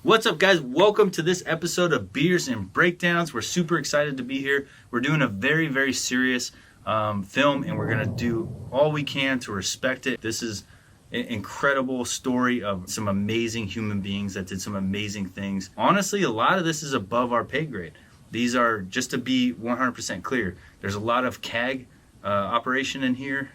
What's up, guys? Welcome to this episode of Beers and Breakdowns. We're super excited to be here. We're doing a very, very serious film, and we're going to do all we can to respect it. This is an incredible story of some amazing human beings that did some amazing things. Honestly, a lot of this is above our pay grade. These are, just to be 100% clear, there's a lot of CAG operation in here,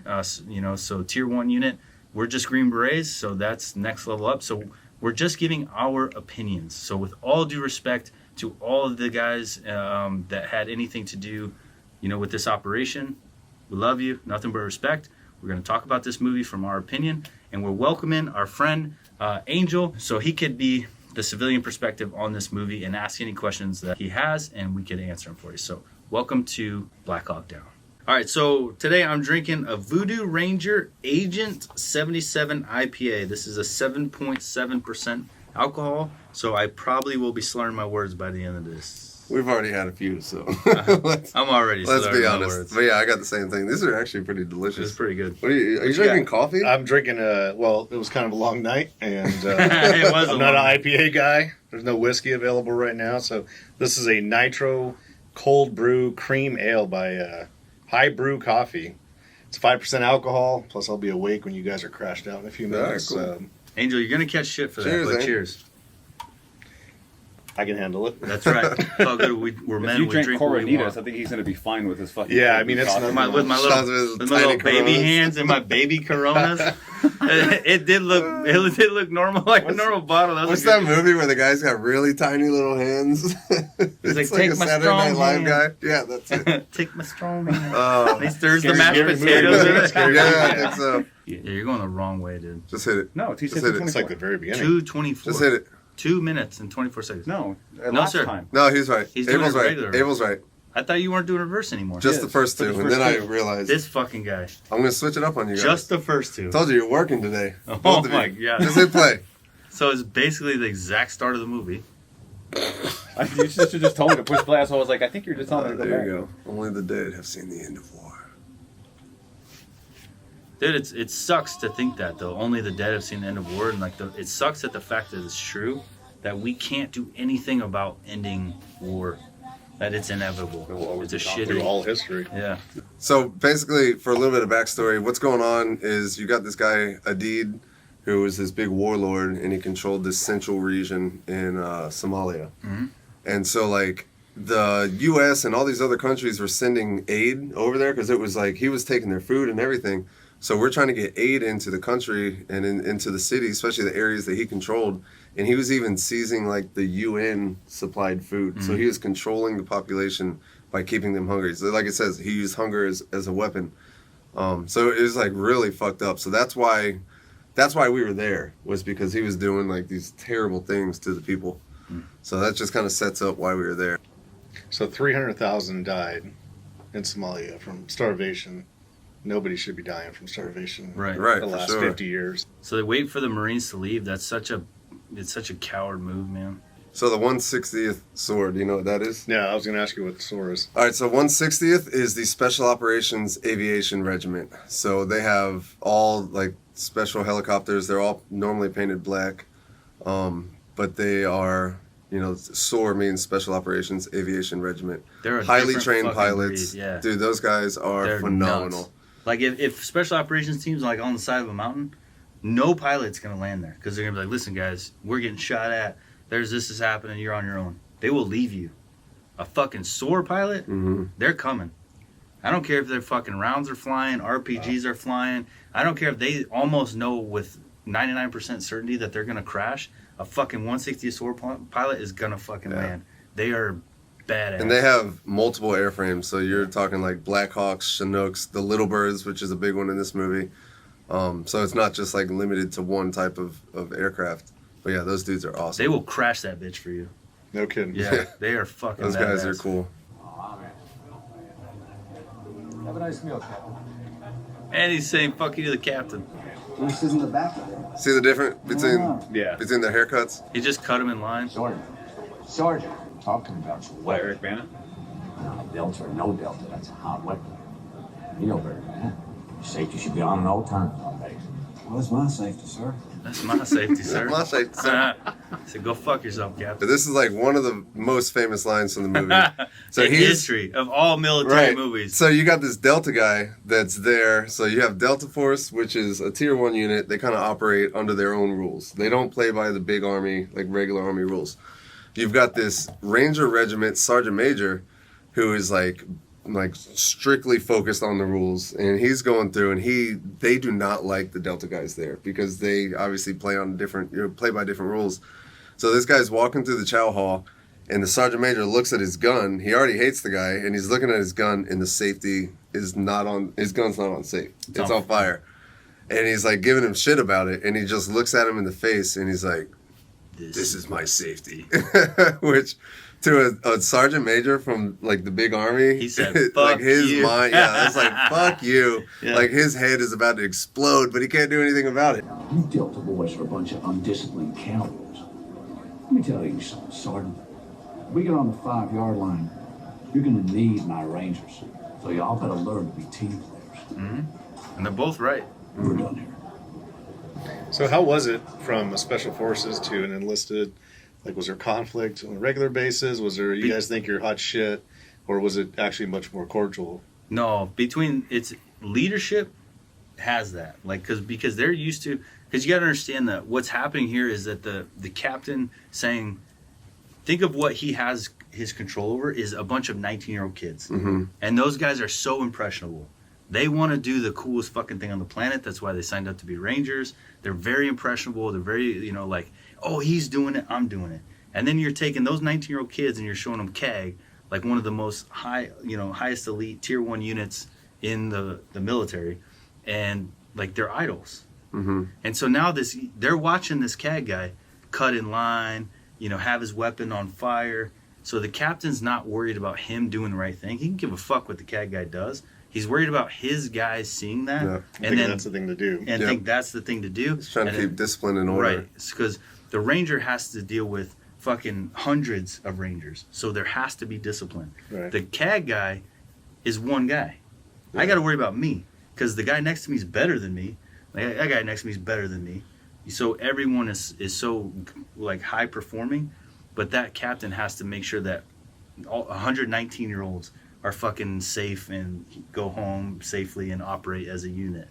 so Tier 1 unit. We're just Green Berets, so that's next level up. So we're just giving our opinions. So with all due respect to all of the guys that had anything to do, with this operation, we love you. Nothing but respect. We're going to talk about this movie from our opinion, and we're welcoming our friend Angel, so he could be the civilian perspective on this movie and ask any questions that he has, and we could answer them for you. So welcome to Black Hawk Down. All right, so today I'm drinking a Voodoo Ranger Agent 77 IPA. This is a 7.7% alcohol, so I probably will be slurring my words by the end of this. We've already had a few, so I'm already slurring let's be honest. my words. But yeah, I got the same thing. These are actually pretty delicious. It's pretty good. What are you drinking coffee? I'm drinking it was kind of a long night, and It was I'm not an IPA guy. There's no whiskey available right now, so this is a nitro cold brew cream ale by High Brew Coffee. It's 5% alcohol, plus I'll be awake when you guys are crashed out in a few minutes. Right, cool. Angel, you're going to catch shit for Cheers, that, but eh? cheers. I can handle it. That's right. It's all good. We're men. If you We drink drink what we Coronitas, want. I think he's going to be fine with his fucking... Yeah, I mean, it's coffee. not- With my Shots of his little tiny baby Coronas. hands and my baby Coronas. It did look normal, like a normal bottle. What's that movie where the guy's got really tiny little hands? It's like, like "Take a my Saturday strong Night Live hand." guy. Yeah, that's it. Take my strong hand. Oh, He stirs the Scary, mashed scary potatoes in movie. it. Scary. yeah, I think so. Yeah, you're going the wrong way, dude. Just hit it. No, it's Just hit it. It's like the very beginning. 2:24. Just hit it. 2 minutes and 24 seconds. No, No, sir. time. No, he's right. He's doing Abel's it right. regular. Abel's right. I thought you weren't doing reverse anymore. Just Yes, the first for the two, and first then I two. realized This fucking guy. I'm going to switch it up on you guys. Just the first two. Told you you're working today. Oh Both of my you. God. Just hit play. So it's basically the exact start of the movie. You should just told me to push play, so I was like, I think you're just telling me to go There back. you go. Only the dead have seen the end of war. Dude, it sucks to think that, though. Only the dead have seen the end of war, and it sucks at the fact that it's true that we can't do anything about ending war. That it's inevitable. It's a Through shitty. all history. Yeah. So basically, for a little bit of backstory, what's going on is you got this guy, Adid, who was this big warlord, and he controlled this central region in Somalia. Mm-hmm. And so, like, the U.S. and all these other countries were sending aid over there because it was like he was taking their food and everything. So we're trying to get aid into the country and into the city, especially the areas that he controlled. And he was even seizing, like, the UN supplied food. Mm-hmm. So he was controlling the population by keeping them hungry. So like it says, he used hunger as a weapon. So it was, like, really fucked up. So that's why we were there, was because he was doing, like, these terrible things to the people. Mm-hmm. So that just kind of sets up why we were there. So 300,000 died in Somalia from starvation. Nobody should be dying from starvation. Right. The for last sure. 50 years. So they wait for the Marines to leave. It's such a coward move, man. So the 160th sword, you know what that is? Yeah, I was going to ask you what the SOAR is. All right, so 160th is the Special Operations Aviation Regiment. So they have all, like, special helicopters. They're all normally painted black, but they are, SOAR means Special Operations Aviation Regiment. They're a highly different trained fucking pilots. breed, yeah. Dude, those guys are They're phenomenal. nuts. Like, if special operations teams are, like, on the side of a mountain, no pilot's going to land there. Because they're going to be like, listen, guys, we're getting shot at. This is happening. You're on your own. They will leave you. A fucking SOAR pilot, They're coming. I don't care if their fucking rounds are flying, RPGs are flying. I don't care if they almost know with 99% certainty that they're going to crash. A fucking 160th SOAR pilot is going to fucking land. They are badass. And they have multiple airframes. So you're talking like Black Hawks, Chinooks, the Little Birds, which is a big one in this movie. So it's not just, like, limited to one type of aircraft. But yeah, those dudes are awesome. They will crash that bitch for you. No kidding. Yeah, they are fucking Those guys badass. are cool. Have a nice meal, Captain. And he's saying fuck you to the captain. This isn't the back of it. See the difference between Yeah. between their haircuts? He just cut him in line. Sergeant, talking about your What, weapon. Eric Bana? No, Delta or no Delta, that's a hot weapon. You know better than that. Your safety should be on at all times, all base. Well, it's my safety, sir. That's my safety, sir. My safety, sir. I said, go fuck yourself, Captain. This is like one of the most famous lines from the movie. So in history of all military movies. So you got this Delta guy that's there. So you have Delta Force, which is a tier 1 unit. They kind of operate under their own rules. They don't play by the big army, like regular army rules. You've got this Ranger Regiment Sergeant Major who is like strictly focused on the rules, and he's going through, and they do not like the Delta guys there because they obviously play by different rules. So this guy's walking through the chow hall, and the Sergeant Major looks at his gun. He already hates the guy, and he's looking at his gun, and the safety is not on. His gun's not on safe. It's on fire, and he's like giving him shit about it, and he just looks at him in the face, and he's like, "This is my safety," which. To a sergeant major from like the big army, he said, "Fuck like his you." mind, that's like "fuck you." Yeah. Like his head is about to explode, but he can't do anything about it. You Delta boys are a bunch of undisciplined cowards. Let me tell you something, Sergeant. If we get on the 5-yard line, you're gonna need my Rangers. So y'all better learn to be team players. Mm-hmm. And they're both right. We're done here. So how was it from a special forces to an enlisted? Like, was there conflict on a regular basis? Was there, you guys think you're hot shit? Or was it actually much more cordial? No, it's leadership has that. Like, because they're used to, because you got to understand that what's happening here is that the captain saying, think of what he has his control over is a bunch of 19-year-old kids. Mm-hmm. And those guys are so impressionable. They want to do the coolest fucking thing on the planet. That's why they signed up to be Rangers. They're very impressionable. They're very, like, oh, he's doing it, I'm doing it. And then you're taking those 19-year-old kids and you're showing them CAG, like one of the most highest elite tier 1 units in the military, and like they're idols. Mm-hmm. And so now they're watching this CAG guy cut in line, have his weapon on fire. So the captain's not worried about him doing the right thing. He can give a fuck what the CAG guy does. He's worried about his guys seeing that, and then that's the thing to do. And think that's the thing to do. He's trying to keep discipline in order. Right, because the Ranger has to deal with fucking hundreds of Rangers, so there has to be discipline. Right. The CAG guy is one guy. I got to worry about me because the guy next to me is better than me. Like, that guy next to me is better than me. So everyone is so like high performing, but that captain has to make sure that all 119-year-olds are fucking safe and go home safely and operate as a unit.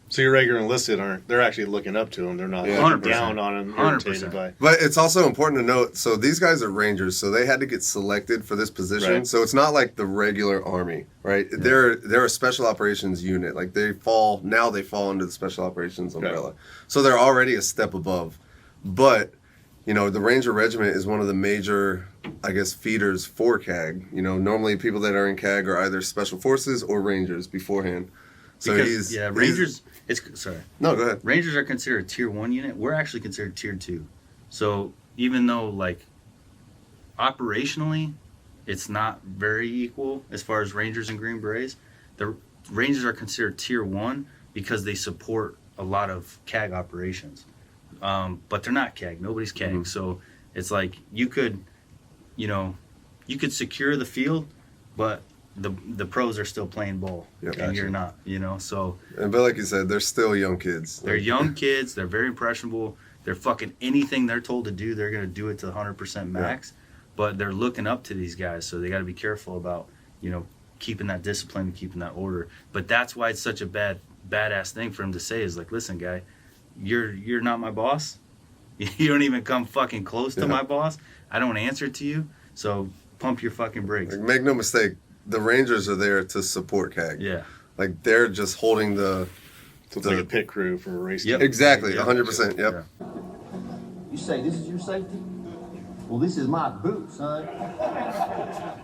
So your regular enlisted they're actually looking up to him. They're not looking down on him, irritated by. But it's also important to note, so these guys are Rangers, so they had to get selected for this position. Right. So it's not like the regular army, right? Yeah. They're a special operations unit. Like they fall under the special operations umbrella. Okay. So they're already a step above. But the Ranger Regiment is one of the major, I guess, feeders for CAG. Normally people that are in CAG are either Special Forces or Rangers beforehand. So Rangers. No, go ahead. Rangers are considered a tier 1 unit. We're actually considered tier 2. So even though like operationally, it's not very equal as far as Rangers and Green Berets, the Rangers are considered tier 1 because they support a lot of CAG operations. But they're not CAG. Nobody's CAG. Mm-hmm. So it's like you could secure the field, but the pros are still playing ball, and you're not. So. But like you said, they're still young kids. They're young kids. They're very impressionable. They're fucking anything they're told to do, they're gonna do it to 100% max. Yeah. But they're looking up to these guys, so they got to be careful about keeping that discipline and keeping that order. But that's why it's such a badass thing for him to say is like, listen, guy. You're not my boss. You don't even come fucking close to my boss. I don't answer to you. So pump your fucking brakes. Like, make no mistake, the Rangers are there to support CAG. Yeah. Like they're just holding the like a pit crew for a race. Yep. Exactly. 100%. Yep. Yeah. You say this is your safety? Well, this is my boot, son.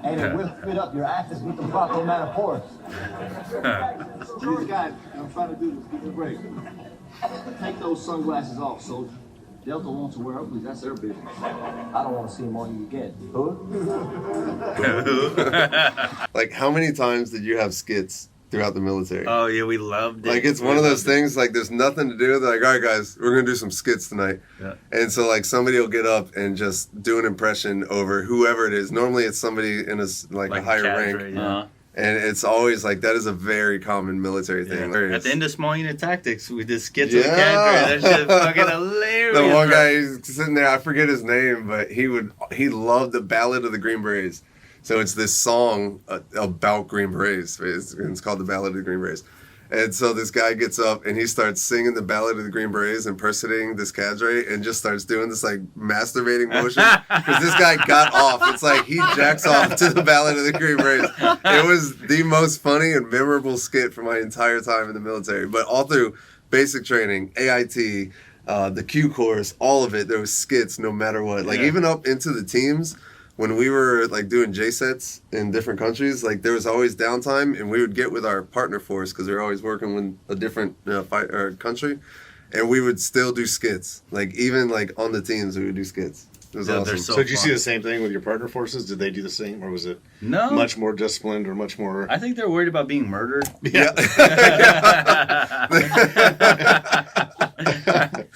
And it will fit up your asses with the proper amount of force. These guys, I'm trying to do this. Give me a break. Take those sunglasses off, soldier. Delta wants to wear them, that's their business. I don't want to see them all you get. Like, how many times did you have skits throughout the military? Oh, yeah, we loved it. Like, it's one of those things, like, there's nothing to do. They're like, all right, guys, we're going to do some skits tonight. Yeah. And so, like, somebody will get up and just do an impression over whoever it is. Normally, it's somebody in a higher rank. Cadre, yeah. And it's always like, that is a very common military thing. At the end of Small Unit Tactics, we did skits Yeah. with cadre. That shit fucking hilarious. The one bro. guy he's sitting there, I forget his name, but he loved the Ballad of the Green Berets. So it's this song about Green Berets. It's called the Ballad of the Green Berets. And so this guy gets up and he starts singing the Ballad of the Green Berets, impersonating this cadre, and just starts doing this like masturbating motion. Because this guy got off. It's like he jacks off to the Ballad of the Green Berets. It was the most funny and memorable skit for my entire time in the military. But all through basic training, AIT, the Q course, all of it, there was skits no matter what. Like even up into the teams. When we were like doing J-sets in different countries, like there was always downtime, and we would get with our partner force because we were always working with a different country, and we would still do skits. Like even like on the teams, we would do skits. It was awesome. So did you see the same thing with your partner forces? Did they do the same, or was it much more disciplined or much more? I think they're worried about being murdered. Yeah.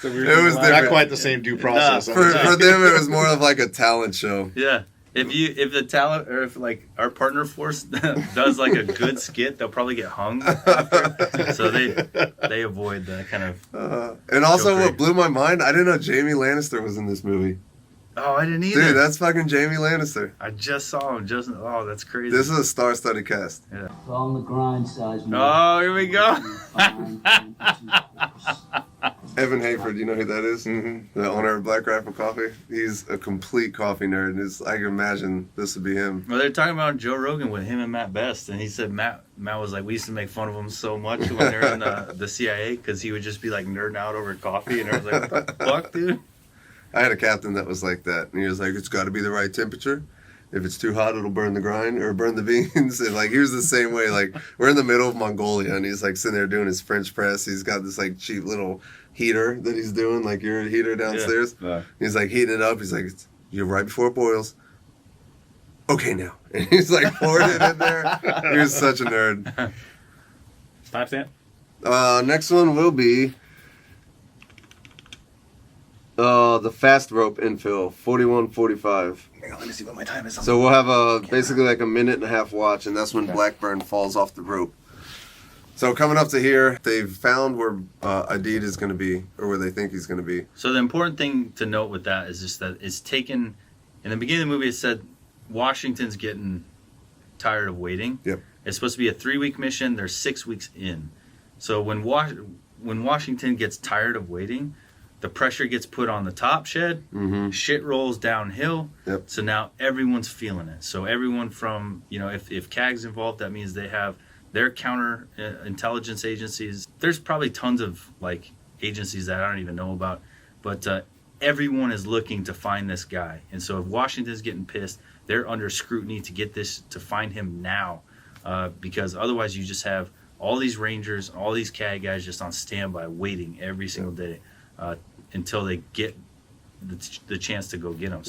So it was not quite the same due process. For them, it was more of like a talent show. Yeah. If the talent, or if like our partner force does like a good skit, they'll probably get hung after. So they avoid that kind of. And also, jokery. what blew my mind, I didn't know Jamie Lannister was in this movie. Oh, I didn't either. Dude, that's fucking Jamie Lannister. I just saw him. That's crazy. This is a star-studded cast. Yeah. On the grind size. Oh, here we go. Evan Hayford, you know who that is? Mm-hmm. The owner of Black Rifle Coffee. He's a complete coffee nerd. I can imagine this would be him. Well, they're talking about Joe Rogan with him and Matt Best, and he said Matt was like, we used to make fun of him so much when they were in the CIA because he would just be like nerding out over coffee, and I was like, what the fuck, dude? I had a captain that was like that, and he was like, it's got to be the right temperature. If it's too hot, it'll burn the grind or burn the beans. And like, he was the same way. Like, we're in the middle of Mongolia, and he's like sitting there doing his French press. He's got this like cheap little heater that he's doing, like your heater downstairs. Yeah. He's like heating it up. He's like, you're right before it boils. Okay, now. And he's like pouring it in there. He was such a nerd. Timestamp? Next one will be the fast rope infill, 41:45. Let me see what my time is. So we'll have basically like a minute and a half watch, and that's when Blackburn falls off the rope. So coming up to here, they've found where Adid is going to be, or where they think he's going to be. So the important thing to note with that is just that it's taken, in the beginning of the movie it said Washington's getting tired of waiting. Yep. It's supposed to be a 3-week mission. They're 6 weeks in. So when Washington gets tired of waiting, the pressure gets put on the top shed, shit rolls downhill. Yep. So now everyone's feeling it. So everyone from, if CAG's involved, that means they have their counter intelligence agencies. There's probably tons of like agencies that I don't even know about, but everyone is looking to find this guy. And so if Washington's getting pissed, they're under scrutiny to find him now, because otherwise you just have all these Rangers, all these CAG guys just on standby waiting every single day. Until they get the chance to go get them.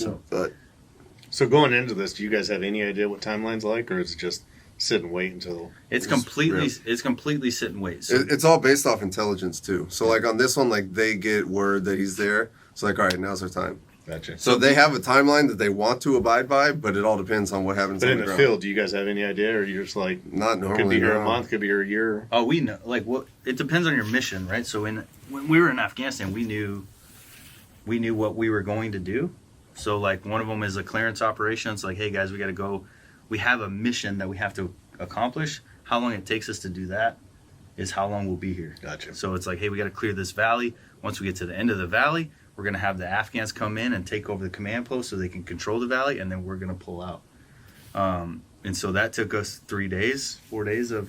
So going into this, do you guys have any idea what timeline's like, or is it just sit and wait until it's completely sit and wait? So It's all based off intelligence too. So like on this one, like they get word that he's there. So like, all right, now's our time. Gotcha. So they have a timeline that they want to abide by, but it all depends on what happens. But on in the ground. field, do you guys have any idea, or you're just like, Not normally. could be here no. a month, could be here a year? Oh, we know. Like, what? It depends on your mission, right? So when we were in Afghanistan, we knew what we were going to do. So like one of them is a clearance operation. It's like, hey guys, we got to go. We have a mission that we have to accomplish. How long it takes us to do that is how long we'll be here. Gotcha. So it's like, hey, we got to clear this valley. Once we get to the end of the valley, we're going to have the Afghans come in and take over the command post so they can control the valley, and then we're going to pull out. And so that took us 4 days of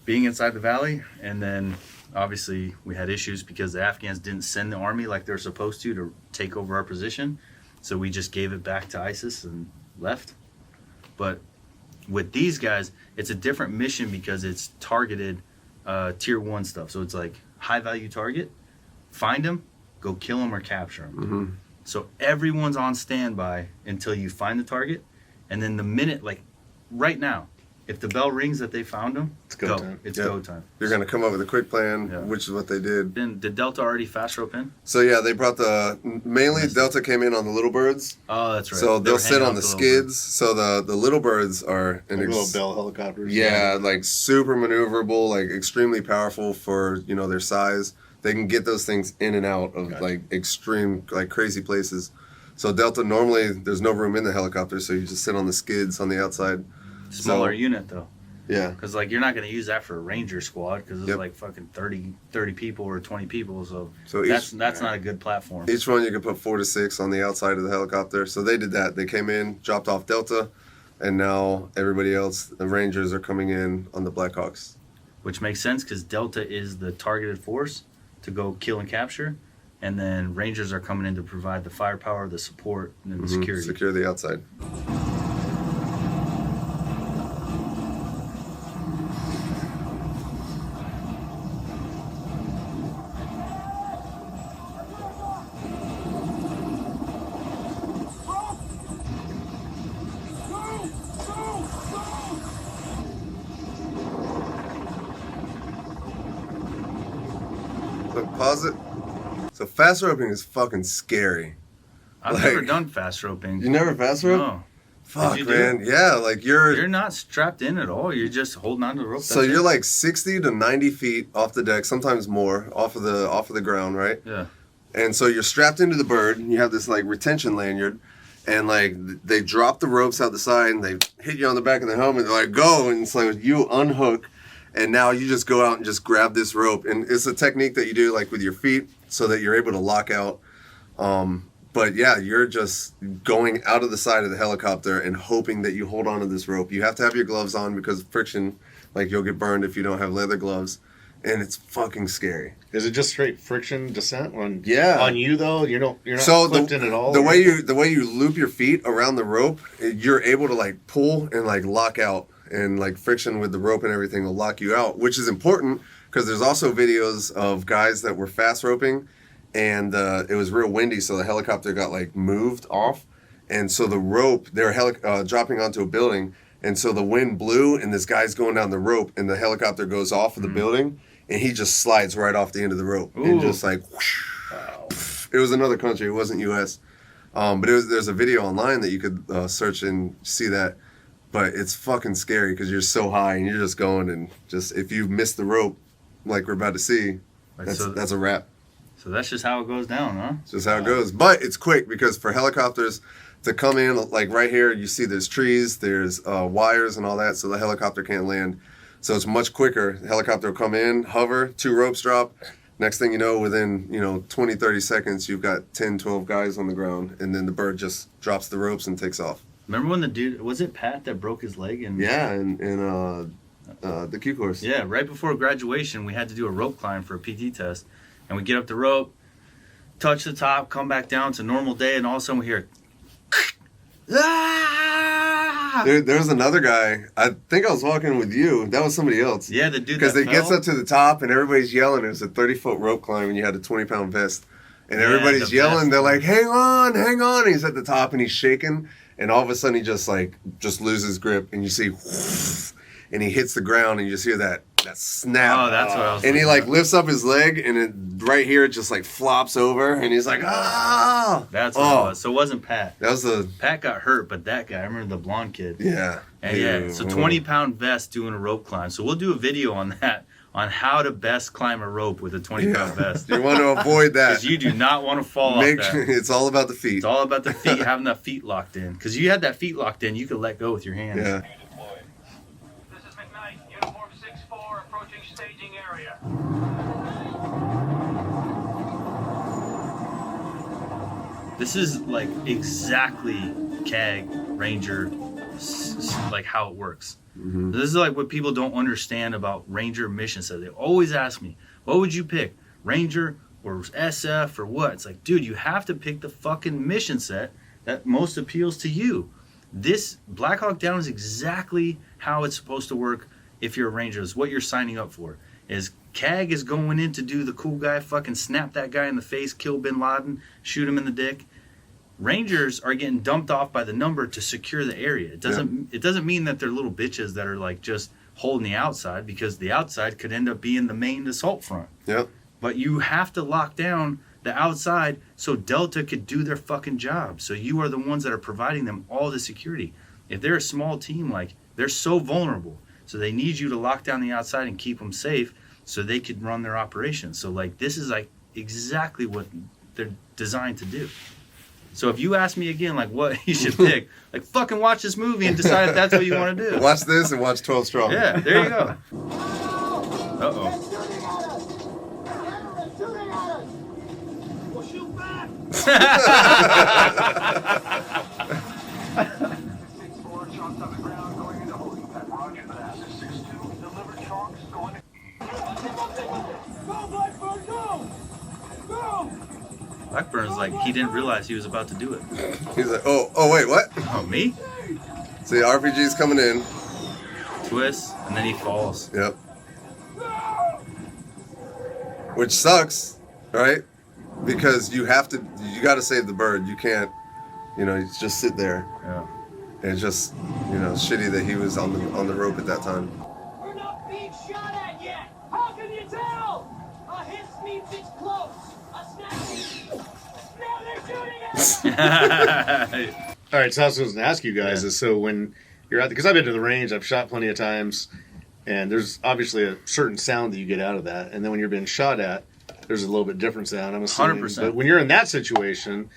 being inside the valley. And then obviously we had issues because the Afghans didn't send the army like they're supposed to take over our position. So we just gave it back to ISIS and left. But with these guys, it's a different mission because it's targeted tier 1 stuff. So it's like high value target, find them, go kill them or capture them. Mm-hmm. So everyone's on standby until you find the target. And then the minute, like right now, If the bell rings that they found him, It's go time. It's Yeah. go time. You're going to come up with a quick plan, Yeah. which is what they did. Then did Delta already fast rope in? So yeah, they brought mainly Delta came in on the little birds. Oh, that's right. So They they'll were sit hanging on out the with skids. So the little birds are Little Bell helicopters. yeah, like super maneuverable, like extremely powerful for, you know, their size. They can get those things in and out of Gotcha. like extreme, like crazy places. So Delta, normally there's no room in the helicopter, so you just sit on the skids on the outside. Smaller So- unit though. Yeah. Because, like, you're not going to use that for a Ranger squad because it's Yep. like fucking 30 people or 20 people. So each, that's not a good platform. each one you can put 4 to 6 on the outside of the helicopter. So they did that. They came in, dropped off Delta, and now everybody else, the Rangers, are coming in on the Blackhawks. Which makes sense because Delta is the targeted force to go kill and capture. And then Rangers are coming in to provide the firepower, the support, and then the security. Secure the outside. So pause it. So fast roping is fucking scary. I've Like- never done fast roping. You never fast rope? No. Fuck, you do? man. Yeah, like You're not strapped in at all. You're just holding on to the rope. so That's you're it. like 60 to 90 feet off the deck, sometimes more, off of the ground, right? Yeah. And so you're strapped into the bird, and you have this like retention lanyard, and like they drop the ropes out the side, and they hit you on the back of the helmet. They're like, go, and it's like you unhook, and now you just go out and just grab this rope, and it's a technique that you do like with your feet, so that you're able to lock out. But yeah, you're just going out of the side of the helicopter and hoping that you hold on to this rope. You have to have your gloves on because of friction, like you'll get burned if you don't have leather gloves, and it's fucking scary. Is it just straight friction descent on? Yeah. On you though, you're not So clipped in at all. the way you loop your feet around the rope, you're able to like pull and like lock out, and like friction with the rope and everything will lock you out, which is important because there's also videos of guys that were fast roping, and it was real windy, so the helicopter got like moved off, and so the rope they were dropping onto a building, and so the wind blew, and this guy's going down the rope, and the helicopter goes off of the building, and he just slides right off the end of the rope, and just like whoosh. It was another country, it wasn't U.S. But there's a video online that you could search and see that, but it's fucking scary because you're so high and you're just going, and just if you miss the rope like we're about to see, Right, that's a wrap. So that's just how it goes down, huh? It's just how it goes. But it's quick because for helicopters to come in, like right here, you see there's trees, there's wires and all that, so the helicopter can't land. So it's much quicker. The helicopter will come in, hover, 2 ropes drop. Next thing you know, within 20, 30 seconds, you've got 10, 12 guys on the ground, and then the bird just drops the ropes and takes off. Remember when the dude, was it Pat that broke his leg? Yeah, and the Q course. Yeah, right before graduation, we had to do a rope climb for a PT test. And we get up the rope, touch the top, come back down. It's a normal day, and all of a sudden we hear, ah! There's another guy. I think I was walking with you. That was somebody else. Yeah, the dude Because that it gets fell. up to the top and everybody's yelling. It was a 30-foot rope climb and you had a 20-pound vest. And Yeah, everybody's the yelling. vest. They're like, hang on, hang on. And he's at the top and he's shaking. And all of a sudden he just loses grip. And you see, and he hits the ground and you just hear that snap. Oh, that's what I was And he looking at. lifts up his leg and it right here it just flops over. And he's like, ah. That's what it was. So it wasn't Pat. That was the, Pat got hurt, but that guy, I remember the blonde kid. yeah. And yeah, so 20-pound vest doing a rope climb. So we'll do a video on that, on how to best climb a rope with a 20-pound vest. You want to avoid that. Because you do not want to fall off Make that. sure it's all about the feet. It's all about the feet, having the feet locked in. Because you had that feet locked in, you could let go with your hands. Yeah. This is McKnight, uniform 6-4, approaching staging area. This is like exactly CAG, Ranger, like how it works. Mm-hmm. This is like what people don't understand about Ranger mission set. They always ask me, what would you pick? Ranger or SF or what? It's like, dude, you have to pick the fucking mission set that most appeals to you. This Black Hawk Down is exactly how it's supposed to work if you're a Ranger. It's what you're signing up for. Is CAG is going in to do the cool guy, fucking snap that guy in the face, kill Bin Laden, shoot him in the dick. Rangers are getting dumped off by the number to secure the area. It doesn't mean that they're little bitches that are like just holding the outside, because the outside could end up being the main assault front. Yep. But you have to lock down the outside so Delta could do their fucking job. So you are the ones that are providing them all the security. If they're a small team, like, they're so vulnerable. So they need you to lock down the outside and keep them safe so they could run their operations. So, like, this is, like, exactly what they're designed to do. So if you ask me again, like, what you should pick, like, fucking watch this movie and decide if that's what you want to do. Watch this and watch 12 Strong. Yeah, there you go. Uh-oh. Well, shoot back! 6-4, chalks on the ground, going into holding pattern. Roger that. 6-2, deliver chalks, going to... Go, Blackburn, go! Go! Blackburn's like, he didn't realize he was about to do it. He's like, oh, wait, what? Oh, me? See, RPG's coming in. Twist, and then he falls. Yep. Which sucks, right? Because you got to save the bird. You can't, you just sit there. Yeah. And it's just, shitty that he was on the rope at that time. We're not being shot at yet! How can you tell? A hiss means it's close. A snap means... Now they're shooting at us! All right, so I was going to ask you guys is, so when you're out, because I've been to the range, I've shot plenty of times, and there's obviously a certain sound that you get out of that, and then when you're being shot at, there's a little bit different sound, I'm assuming. 100%. But when you're in that situation,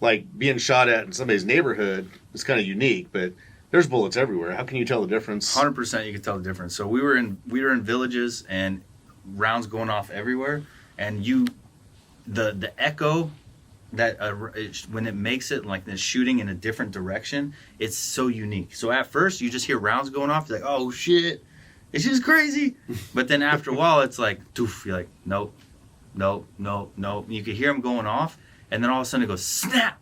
like being shot at in somebody's neighborhood, it's kind of unique, but there's bullets everywhere. How can you tell the difference? 100% you can tell the difference. So we were in villages and rounds going off everywhere, and the echo that when it makes it like the shooting in a different direction, it's so unique. So at first you just hear rounds going off, you're like, oh shit, it's just crazy. But then after a while it's like, doof, you're like, nope. You can hear them going off, and then all of a sudden it goes snap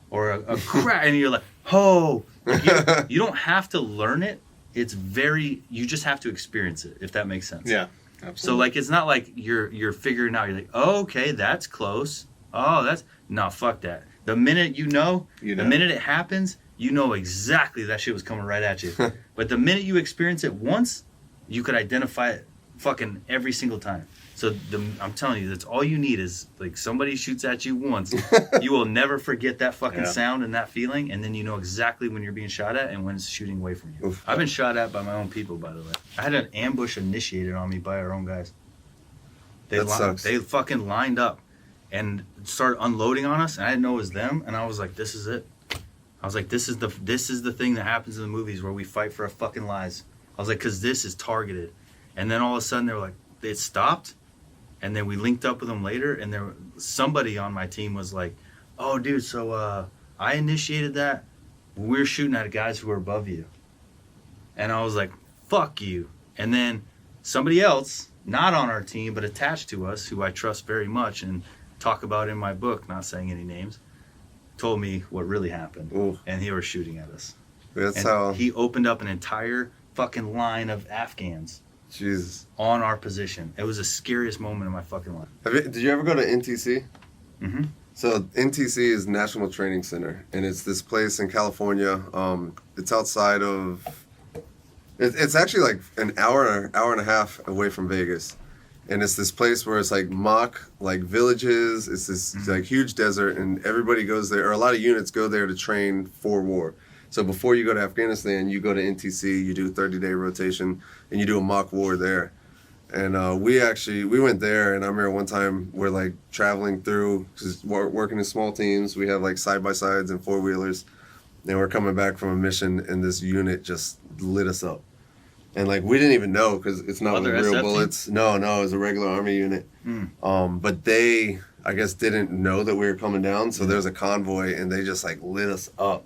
or a crack, and you're like, oh. Like you don't have to learn it. You just have to experience it, if that makes sense. Yeah, absolutely. So like, it's not like you're figuring out, you're like, oh, okay, that's close. Oh, no, fuck that. The minute the minute it happens, you know exactly that shit was coming right at you. But the minute you experience it once, you could identify it fucking every single time. So I'm telling you, that's all you need is like somebody shoots at you once. You will never forget that fucking sound and that feeling, and then you know exactly when you're being shot at and when it's shooting away from you. Oof. I've been shot at by my own people, by the way. I had an ambush initiated on me by our own guys. That sucks. They fucking lined up and started unloading on us, and I didn't know it was them, and I was like, this is it. I was like, this is the thing that happens in the movies where we fight for our fucking lives. I was like, because this is targeted. And then all of a sudden they were like, it stopped. And then we linked up with them later, and somebody on my team was like, oh, dude, so I initiated that. We're shooting at guys who are above you. And I was like, fuck you. And then somebody else, not on our team, but attached to us, who I trust very much and talk about in my book, not saying any names, told me what really happened. Ooh. And he was shooting at us. He opened up an entire fucking line of Afghans. Jesus. On our position. It was the scariest moment in my fucking life. Did you ever go to NTC? Mm-hmm. So NTC is National Training Center, and it's this place in California. It's outside of... It's actually like an hour and a half away from Vegas. And it's this place where it's like mock like villages. It's this like huge desert, and everybody goes there, or a lot of units go there to train for war. So before you go to Afghanistan, you go to NTC, you do a 30-day rotation, and you do a mock war there. And we went there, and I remember one time we're like traveling through, because we're working in small teams. We have like side-by-sides and four-wheelers, and we're coming back from a mission, and this unit just lit us up. And like we didn't even know, because it's not with real bullets. No, it was a regular Army unit. But they, I guess, didn't know that we were coming down, so there was a convoy, and they just like lit us up.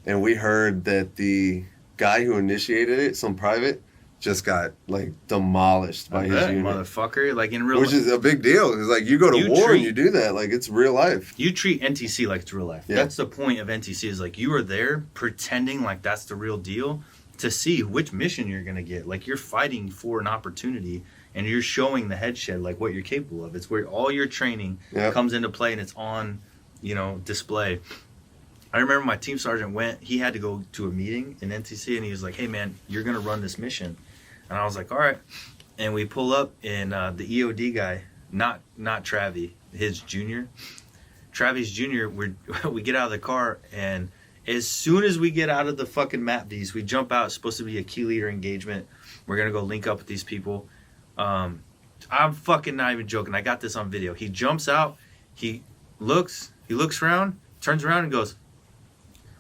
And we heard that the guy who initiated it, some private, just got like demolished by his unit. Motherfucker, like in real life. Which is a big deal. It's like you go to war and you do that. Like it's real life. You treat NTC like it's real life. Yeah. That's the point of NTC, is like you are there pretending like that's the real deal to see which mission you're going to get. Like you're fighting for an opportunity, and you're showing the head shed like what you're capable of. It's where all your training comes into play, and it's on, display. I remember my team sergeant he had to go to a meeting in NTC, and he was like, hey man, you're going to run this mission. And I was like, all right. And we pull up, and the EOD guy, not Travi, his junior, Travis Jr., we get out of the car, and as soon as we get out of the fucking map V's, we jump out. It's supposed to be a key leader engagement. We're going to go link up with these people. I'm fucking not even joking. I got this on video. He jumps out. He looks around, turns around and goes,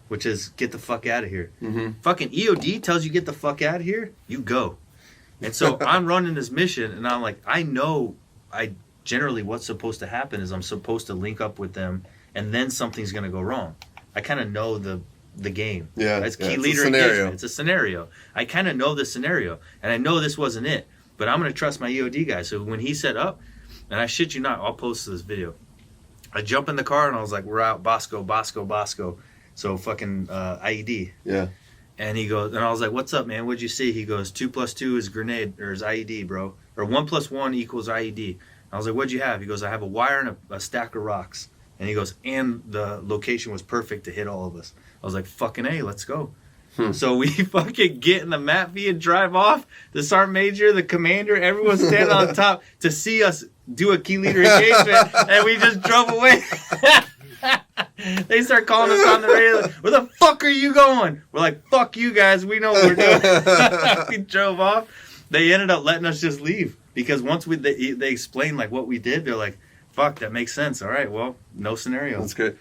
which is, get the fuck out of here. Mm-hmm. Fucking EOD tells you get the fuck out of here, you go. And so I'm running this mission, and I'm like, generally what's supposed to happen is I'm supposed to link up with them, and then something's going to go wrong. I kind of know the game. Yeah, it's key it's leader a scenario. engagement. It's a scenario. I kind of know the scenario, and I know this wasn't it, but I'm going to trust my EOD guy. So when he set up, and I shit you not, I'll post this video. I jump in the car, and I was like, we're out, Bosco. So fucking IED. Yeah. And he goes, and I was like, what's up, man? What'd you see? He goes, 2 + 2 is grenade, or is IED, bro. Or 1 + 1 equals IED. I was like, what'd you have? He goes, I have a wire and a stack of rocks. And he goes, and the location was perfect to hit all of us. I was like, fucking A, let's go. So we fucking get in the map view and drive off. The sergeant major, the commander, everyone's standing on top to see us do a key leader engagement. And we just drove away. They start calling us on the radio. Where the fuck are you going? We're like, fuck you guys. We know what we're doing. We drove off. They ended up letting us just leave. Because once they explained like what we did, they're like, fuck, that makes sense. All right, well, no scenario. That's good.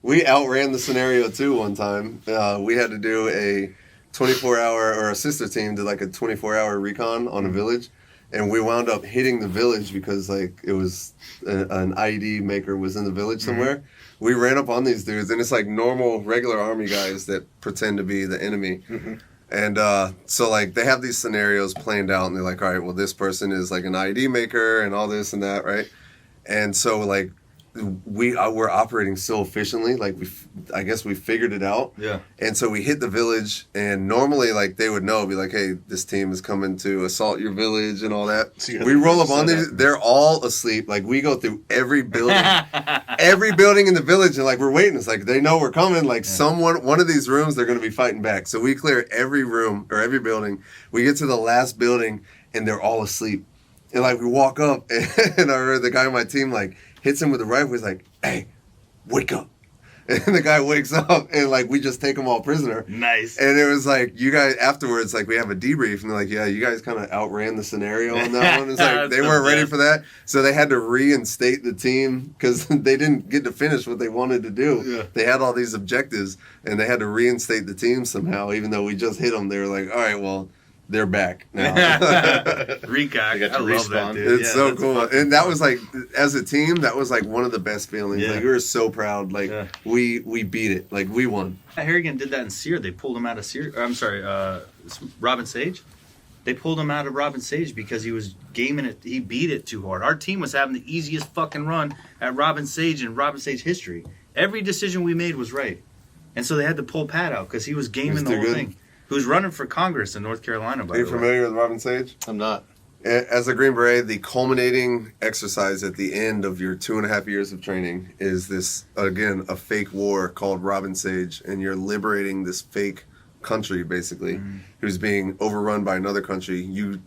We outran the scenario too one time. We had to do a 24-hour, or a sister team did like a 24-hour recon on a village. And we wound up hitting the village because like it was an IED maker was in the village somewhere. Mm-hmm. We ran up on these dudes, and it's like normal, regular army guys that pretend to be the enemy. Mm-hmm. And so like they have these scenarios planned out, and they're like, all right, well, this person is like an IED maker and all this and that, right? And so like we're operating so efficiently, like I guess we figured it out. Yeah. And so we hit the village, and normally like they would know, be like, hey, this team is coming to assault your village and all that. So we roll up on these, they're all asleep. Like we go through every building, every building in the village, and like we're waiting. It's like they know we're coming. Like one of these rooms, they're going to be fighting back. So we clear every room or every building. We get to the last building, and they're all asleep. And like we walk up, and I heard the guy on my team like hits him with a rifle. He's like, hey, wake up. And the guy wakes up, and like we just take them all prisoner. Nice. And it was like, you guys, afterwards, like we have a debrief, and they're like, yeah, you guys kind of outran the scenario on that one. It's like they weren't ready for that. So they had to reinstate the team because they didn't get to finish what they wanted to do. Yeah. They had all these objectives, and they had to reinstate the team somehow, even though we just hit them. They were like, all right, well, they're back now. Recock. I love that, dude. It's so cool. And that was like, as a team, that was like one of the best feelings. Yeah. Like we were so proud. Like we beat it. Like we won. Harrigan did that in Sear. They pulled him out of Sear. I'm sorry, Robin Sage. They pulled him out of Robin Sage because he was gaming it. He beat it too hard. Our team was having the easiest fucking run at Robin Sage in Robin Sage history. Every decision we made was right. And so they had to pull Pat out because he was gaming the whole thing. Who's running for Congress in North Carolina, by the way. Are you familiar with Robin Sage? I'm not. As a Green Beret, the culminating exercise at the end of your 2.5 years of training is this, again, a fake war called Robin Sage, and you're liberating this fake country, basically, who's being overrun by another country. You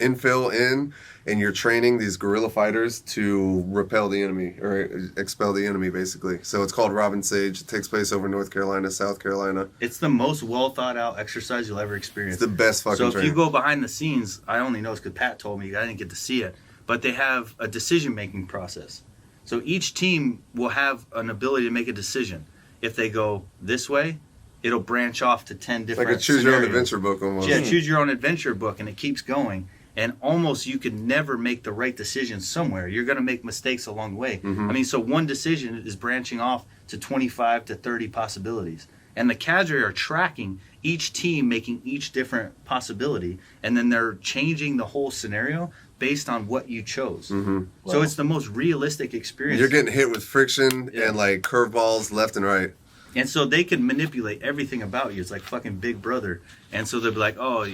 infill in, and you're training these guerrilla fighters to repel the enemy, or expel the enemy, basically. So it's called Robin Sage. It takes place over North Carolina, South Carolina. It's the most well-thought-out exercise you'll ever experience. It's the best fucking training. So if you go behind the scenes, I only know this because Pat told me, I didn't get to see it, but they have a decision-making process. So each team will have an ability to make a decision. If they go this way, it'll branch off to 10 different like a choose your own adventure book almost. Yeah, choose your own adventure book, and it keeps going. And almost you could never make the right decision somewhere. You're going to make mistakes along the way. Mm-hmm. I mean, so one decision is branching off to 25 to 30 possibilities. And the cadre are tracking each team making each different possibility, and then they're changing the whole scenario based on what you chose. Mm-hmm. So it's the most realistic experience. You're getting hit with friction and like curveballs left and right. And so they can manipulate everything about you. It's like fucking Big Brother. And so they'll be like, oh,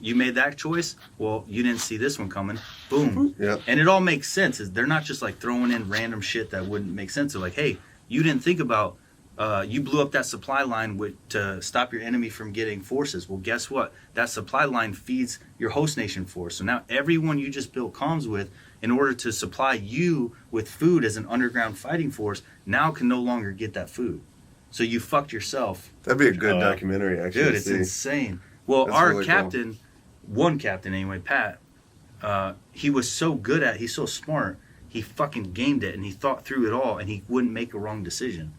you made that choice? Well, you didn't see this one coming. Boom. Yep. And it all makes sense. They're not just like throwing in random shit that wouldn't make sense. They're like, hey, you didn't think about you blew up that supply line to stop your enemy from getting forces. Well, guess what? That supply line feeds your host nation force. So now everyone you just built comms with, in order to supply you with food as an underground fighting force, now can no longer get that food. So you fucked yourself. That'd be a good documentary, actually. Dude, it's insane. Well, That's our really captain, one captain anyway, Pat, he was so good at it, he's so smart, he fucking gamed it and he thought through it all and he wouldn't make a wrong decision.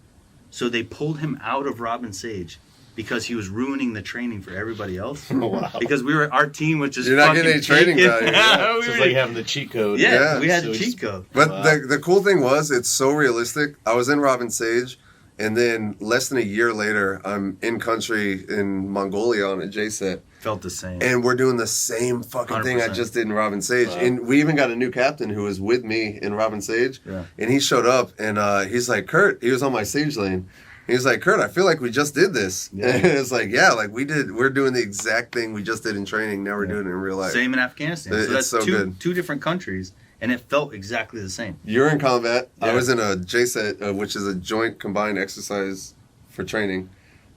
So they pulled him out of Robin Sage because he was ruining the training for everybody else. Oh, wow. Because our team was just You're not fucking getting any training taken. value. So We it's were- like having the cheat code. yeah, Yeah. we had So the it's- cheat code. But Wow. the cool thing was, it's so realistic. I was in Robin Sage, and then less than a year later, I'm in country in Mongolia on a JSET, Felt the same. and we're doing the same fucking thing I 100%. just did in Robin Sage. Wow. And we even got a new captain who was with me in Robin Sage, Yeah. and he showed up, and he's like, Kurt, he was on my Sage lane. He's like, Kurt, I feel like we just did this. Yeah. And it's like, yeah, like we're doing the exact thing we just did in training. Now we're doing it in real life. Same in Afghanistan. It's So that's so good. two different countries, and it felt exactly the same. You're in combat. I Yeah. was in a JSET, which is a joint combined exercise for training.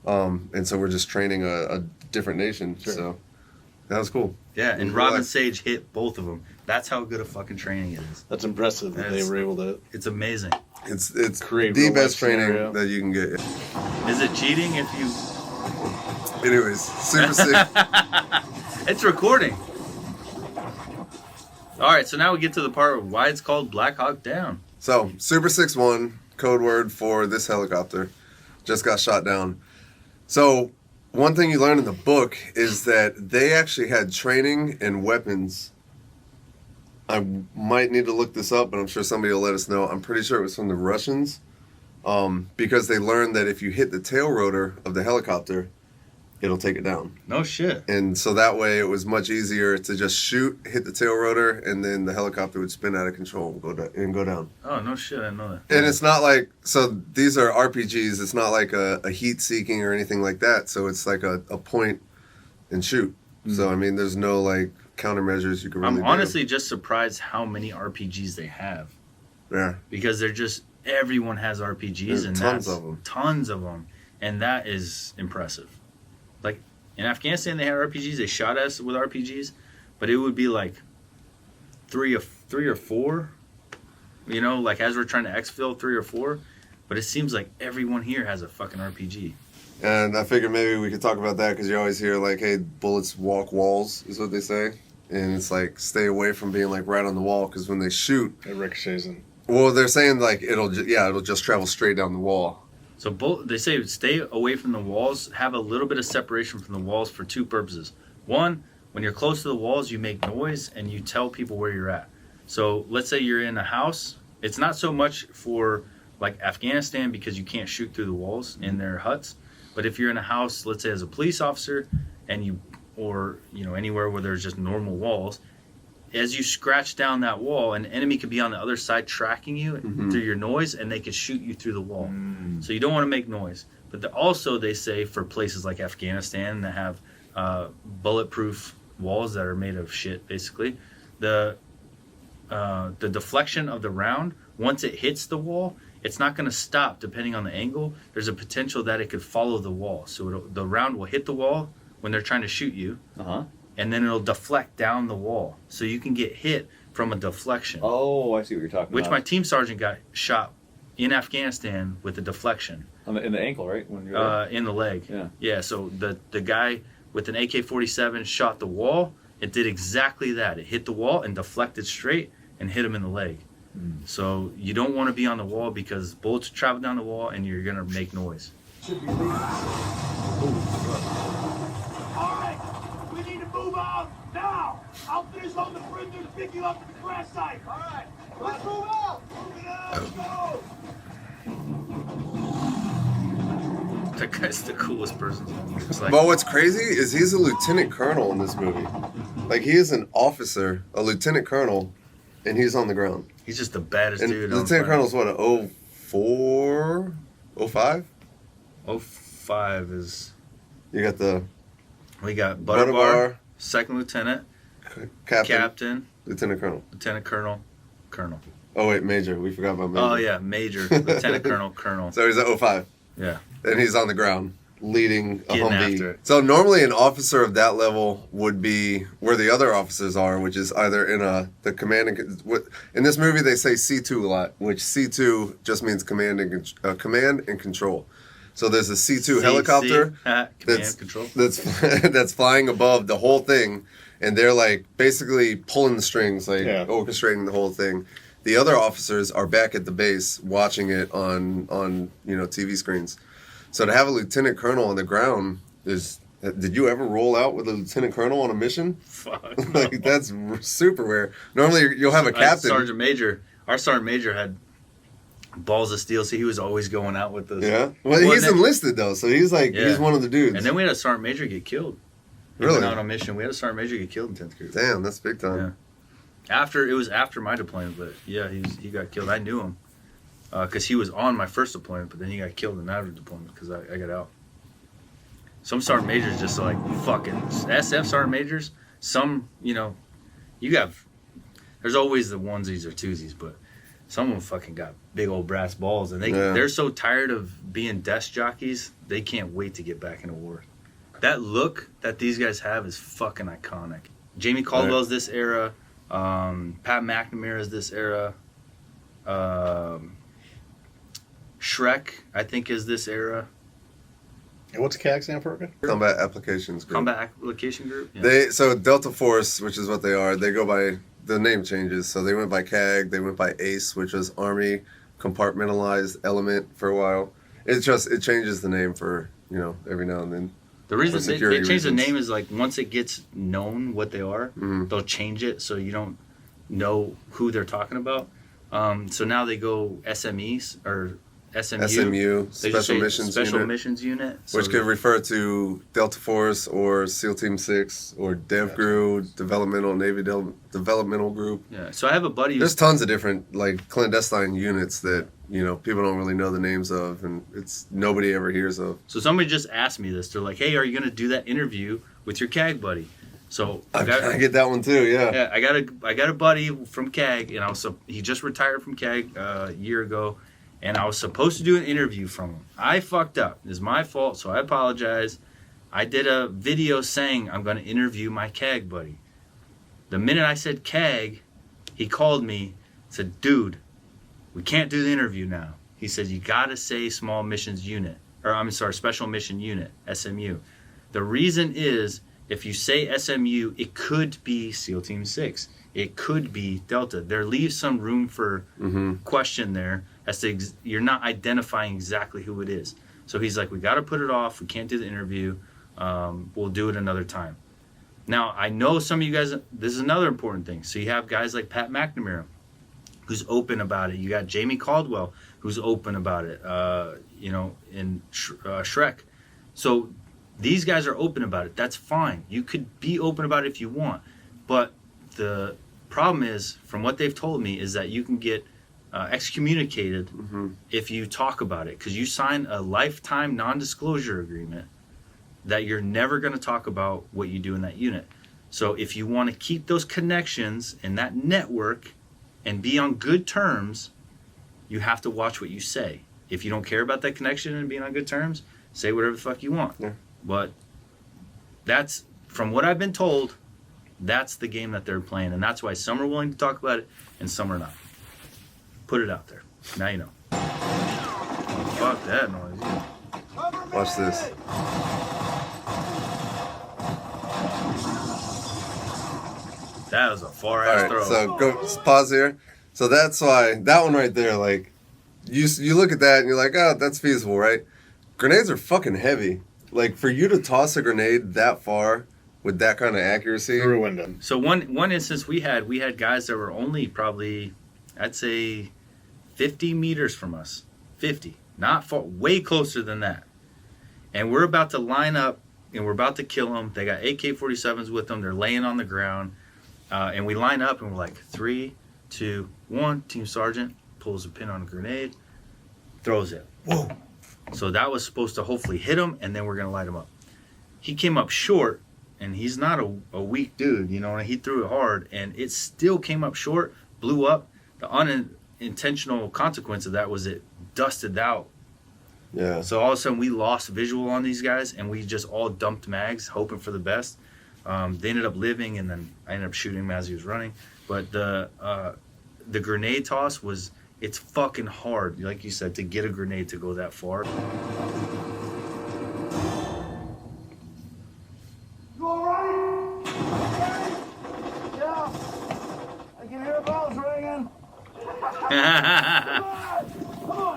And so we're just training a different nation. Sure. So that was cool. Yeah, and In real Robin life. Sage hit both of them. That's how good a fucking training it is. That's impressive that they That's- were able to. It's amazing. It's Create the real life best training scenario. that you can get. Is it cheating if you... Anyways, super sick. It's recording. All right, so now we get to the part of why it's called Black Hawk Down. So Super 6-1, code word for this helicopter, just got shot down. So one thing you learn in the book is that they actually had training and weapons. I might need to look this up, but I'm sure somebody will let us know. I'm pretty sure it was from the Russians, because they learned that if you hit the tail rotor of the helicopter, it'll take it down. No shit. And so that way it was much easier to just shoot, hit the tail rotor, and then the helicopter would spin out of control and go down. Oh, no shit, I didn't know that. And it's not like, so these are RPGs, it's not like a heat seeking or anything like that. So it's like a point and shoot. So, I mean, there's no like countermeasures you can really I'm do. honestly just surprised how many RPGs they have. Yeah. Because they're just, everyone has RPGs. There's and tons that's of 'em. Tons of them. And that is impressive. Like, in Afghanistan, they had RPGs. They shot us with RPGs. But it would be like three or four. You know, like as we're trying to exfil, 3 or 4. But it seems like everyone here has a fucking RPG. And I figured maybe we could talk about that because you always hear like, hey, bullets walk walls is what they say. And it's like, stay away from being like right on the wall because when they shoot, It ricochets in. well, they're saying like it'll just travel straight down the wall. So they say stay away from the walls, have a little bit of separation from the walls for 2 purposes. One, when you're close to the walls, you make noise and you tell people where you're at. So let's say you're in a house. It's not so much for like Afghanistan because you can't shoot through the walls in their huts. But if you're in a house, let's say as a police officer, or anywhere where there's just normal walls, as you scratch down that wall, an enemy could be on the other side tracking you through your noise, and they could shoot you through the wall. So you don't want to make noise. But also they say for places like Afghanistan that have bulletproof walls that are made of shit, basically, the deflection of the round, once it hits the wall, it's not going to stop depending on the angle. There's a potential that it could follow the wall. So the round will hit the wall when they're trying to shoot you, and then it'll deflect down the wall. So you can get hit from a deflection. Oh, I see what you're talking Which my about. team sergeant got shot in Afghanistan with a deflection In the ankle, right? When you're in the leg. Yeah. Yeah, so the guy with an AK-47 shot the wall. It did exactly that. It hit the wall and deflected straight and hit him in the leg. So you don't want to be on the wall because bullets travel down the wall and you're going to make noise. All right, we need to move out now. I'll finish on the perimeter and pick you up at the crash site. All right, let's move out. Move it out. Let's go. That guy's the coolest person. It's like, But what's crazy is he's a lieutenant colonel in this movie. Like he is an officer, a lieutenant colonel, and he's on the ground. he's just the baddest And dude. on lieutenant planet. colonel's what, a 04, 05? 05 is... You got the We got Butterbar, Butterbar, second lieutenant, captain, captain, lieutenant colonel. lieutenant colonel, colonel. Oh wait, major. We forgot about major. Oh yeah, major, lieutenant colonel, colonel. So he's at 05. Yeah. and he's on the ground leading a Getting Humvee. after it. So normally an officer of that level would be where the other officers are, which is either in the command and in this movie they say C2 a lot, which C2 just means command and control. So there's a C2 helicopter command control. that's flying above the whole thing, and they're like basically pulling the strings, like orchestrating the whole thing. The other officers are back at the base watching it on TV screens. So to have a lieutenant colonel on the ground is. Did you ever roll out with a lieutenant colonel on a mission? Fuck. Like that's super rare. Normally you'll have a captain. Sergeant Major. Our Sergeant Major had balls of steel, so he was always going out with us. Yeah. Well, he's enlisted though, so he's like he's one of the dudes. And then we had a Sergeant Major get killed. Really? Went out on a mission. We had a Sergeant Major get killed in 10th Group. Damn, that's big time. Yeah. It was after my deployment, but yeah, he got killed. I knew him because he was on my first deployment, but then he got killed in that deployment because I got out. Some Sergeant Majors just like fucking SF Sergeant Majors. Some, there's always the onesies or twosies, but some of them fucking got big old brass balls, and they're so tired of being desk jockeys, they can't wait to get back into war. That look that these guys have is fucking iconic. Jamie Caldwell's this era. Pat McNamara is this era. Shrek, I think, is this era. And what's CAG stand for again? Combat Applications Group. Combat Application Group? Yeah. So Delta Force, which is what they are, they go by, the name changes. So they went by CAG, they went by ACE, which was Army Compartmentalized Element for a while. It changes the name for, every now and then. The reason they change the name is like once it gets known what they are, they'll change it so you don't know who they're talking about. So now they go SMEs or SMU, Special Missions Unit, so which could refer to Delta Force or SEAL Team 6 or DevGRU, Navy Developmental Group. Yeah, so I have a buddy. There's tons of different like clandestine units that people don't really know the names of, and it's nobody ever hears of. So somebody just asked me this. They're like, "Hey, are you going to do that interview with your CAG buddy?" So I get that one too. Yeah. Yeah, I got a buddy from CAG, and he just retired from CAG a year ago. And I was supposed to do an interview from him. I fucked up. It's my fault, so I apologize. I did a video saying I'm going to interview my CAG buddy. The minute I said CAG, he called me and said, "Dude, we can't do the interview now." He said, "You got to say Special Mission Unit, SMU. The reason is, if you say SMU, it could be SEAL Team 6. It could be Delta. There leaves some room for question there. As to you're not identifying exactly who it is." So he's like, "We got to put it off. We can't do the interview. We'll do it another time." Now, I know some of you guys, this is another important thing. So you have guys like Pat McNamara, who's open about it. You got Jamie Caldwell, who's open about it, in Shrek. So these guys are open about it. That's fine. You could be open about it if you want. But the problem is, from what they've told me, is that you can get excommunicated if you talk about it, because you sign a lifetime non-disclosure agreement that you're never going to talk about what you do in that unit. So if you want to keep those connections and that network and be on good terms, you have to watch what you say. If you don't care about that connection and being on good terms, say whatever the fuck you want. Yeah. But that's, from what I've been told, that's the game that they're playing, and that's why some are willing to talk about it and some are not. Put it out there. Now you know. Oh, fuck that noise. Watch this. That was a far-ass throw. So go pause here. So that's why that one right there, like, you look at that and you're like, oh, that's feasible, right? Grenades are fucking heavy. Like, for you to toss a grenade that far with that kind of accuracy, through a window. So one instance we had guys that were only probably, I'd say, 50 meters from us. 50. Not far, way closer than that. And we're about to line up and we're about to kill them. They got AK-47s with them. They're laying on the ground. And we line up and we're like, 3, 2, 1. Team Sergeant pulls a pin on a grenade, throws it. Whoa. So that was supposed to hopefully hit him, and then we're going to light him up. He came up short, and he's not a weak dude, and he threw it hard, and it still came up short, blew up. The unintentional consequence of that was it dusted out Yeah. So all of a sudden we lost visual on these guys, and we just all dumped mags, hoping for the best. They ended up living, and then I ended up shooting him as he was running. But the grenade toss it's fucking hard, like you said, to get a grenade to go that far. You alright? Yeah. I can hear bells ringing.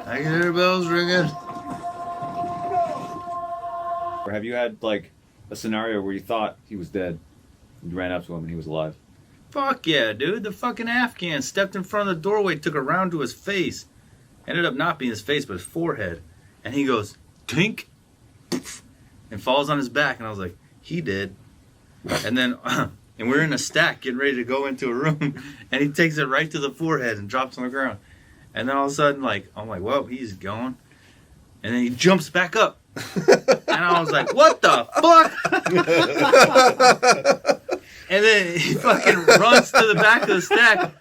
I can hear bells ringing. Or have you had like a scenario where you thought he was dead, you ran up to him and he was alive? Fuck yeah, dude. The fucking Afghan stepped in front of the doorway, took a round to his face. Ended up not being his face, but his forehead. And he goes, tink, and falls on his back. And I was like, he did. And then, and we're in a stack getting ready to go into a room. And he takes it right to the forehead and drops on the ground. And then all of a sudden, I'm like, well, he's gone. And then he jumps back up. And I was like, what the fuck? And then he fucking runs to the back of the stack.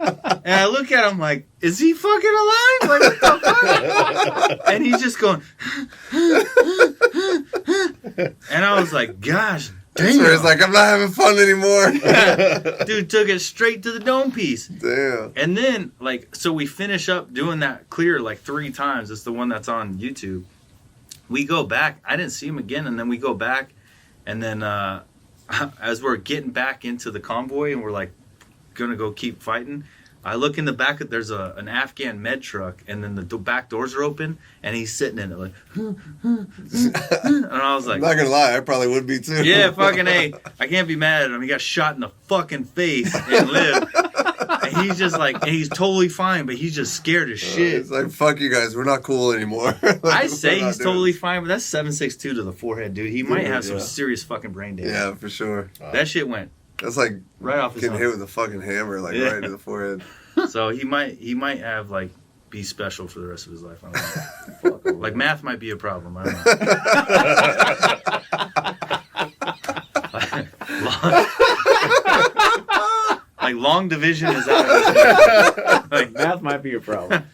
And I look at him like, is he fucking alive? Like, what the fuck? And he's just going. And I was like, gosh damn. It's like, I'm not having fun anymore. Dude took it straight to the dome piece. Damn. And then, so we finish up doing that clear 3 times. It's the one that's on YouTube. We go back. I didn't see him again. And then we go back. And then as we're getting back into the convoy and we're going to go keep fighting, I look in the back. There's an Afghan med truck. And then the back doors are open. And he's sitting in it and I was like, I'm not going to lie. I probably would be too. yeah, fucking A. I can't be mad at him. He got shot in the fucking face and lived. And he's just and he's totally fine, but he's just scared as shit. It's like, fuck you guys. We're not cool anymore. I say he's totally fine, but that's 7.62 to the forehead, dude. He might have some serious fucking brain damage. Yeah, for sure. That shit went That's like right off his getting arm. hit with a fucking hammer, right to the forehead. So he might have be special for the rest of his life. I don't know. Math might be a problem. I don't know. Long division is out of his Math might be a problem.